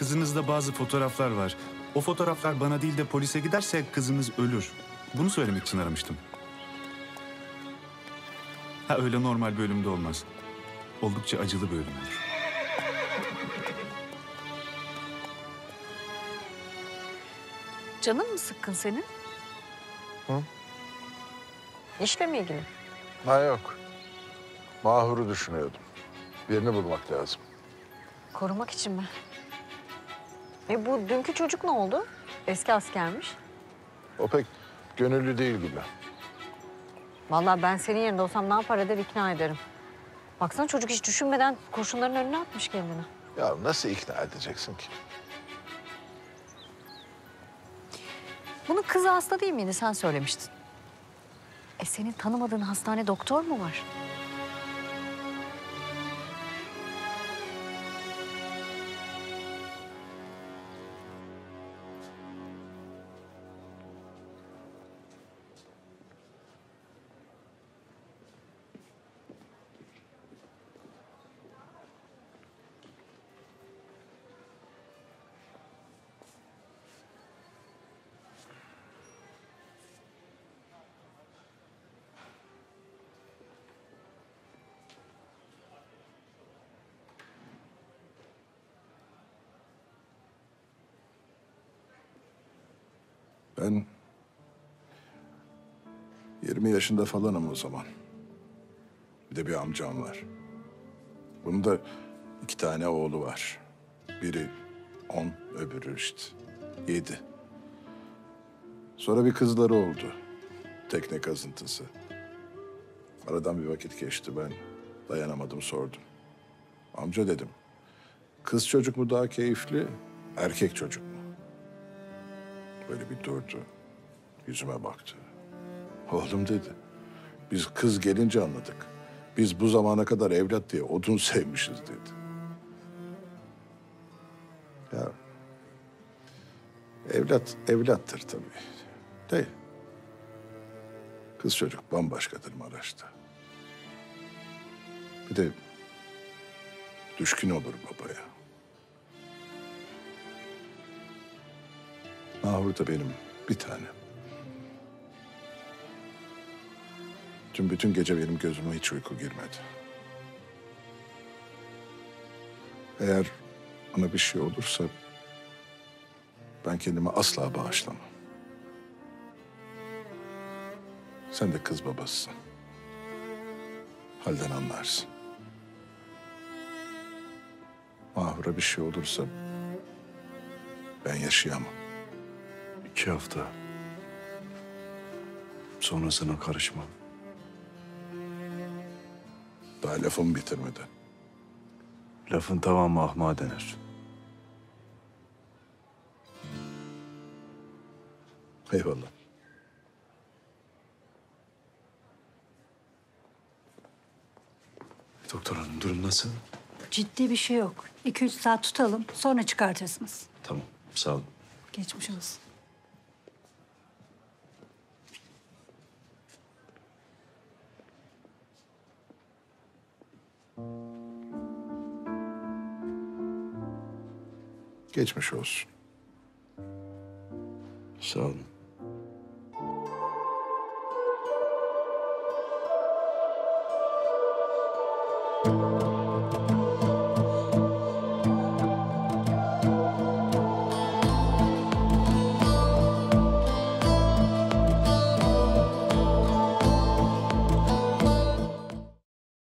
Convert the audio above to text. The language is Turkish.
kızınızda bazı fotoğraflar var. O fotoğraflar bana değil de polise giderse kızınız ölür. Bunu söylemek için aramıştım. Ha, öyle normal bir ölümde olmaz. Oldukça acılı bir ölüm olur. Canın mı sıkkın senin? Hı? İşle mi ilgili? Ha yok. Mahur'u düşünüyordum. Birini bulmak lazım. Korumak için mi? Bu dünkü çocuk ne oldu? Eski askermiş. O pek gönüllü değil gibi. Vallahi ben senin yerinde olsam ne yapar eder ikna ederim. Baksana çocuk hiç düşünmeden kurşunların önüne atmış kendini. Ya nasıl ikna edeceksin ki? Bunun kızı hasta değil miydi? Sen söylemiştin. Senin tanımadığın hastane doktor mu var? Ben 20 yaşında falanım o zaman. Bir de bir amcam var. Bunun da 2 tane oğlu var. Biri 10, öbürü işte 7. Sonra bir kızları oldu. Tekne kazıntısı. Aradan bir vakit geçti. Ben dayanamadım, sordum. Amca dedim, kız çocuk mu daha keyifli, erkek çocuk mu? Böyle bir durdu. Yüzüme baktı. Oğlum dedi, biz kız gelince anladık. Biz bu zamana kadar evlat diye odun sevmişiz dedi. Ya evlat evlattır tabii. De kız çocuk bambaşkadır Maraş'ta. Bir de düşkün olur babaya. Mahur da benim bir tane. Bütün gece benim gözüme hiç uyku girmedi. Eğer ona bir şey olursa ben kendimi asla bağışlamam. Sen de kız babasısın. Halden anlarsın. Mahur'a bir şey olursa ben yaşayamam. 2 hafta. Sonrasına karışmam. Daha lafımı bitirmeden. Lafın tamamı ahmağa denir. Eyvallah. Doktor hanım durum nasıl? Ciddi bir şey yok. 2-3 saat tutalım, sonra çıkartırsınız. Tamam sağ olun. Geçmiş olsun. Geçmiş olsun. Sağ olun.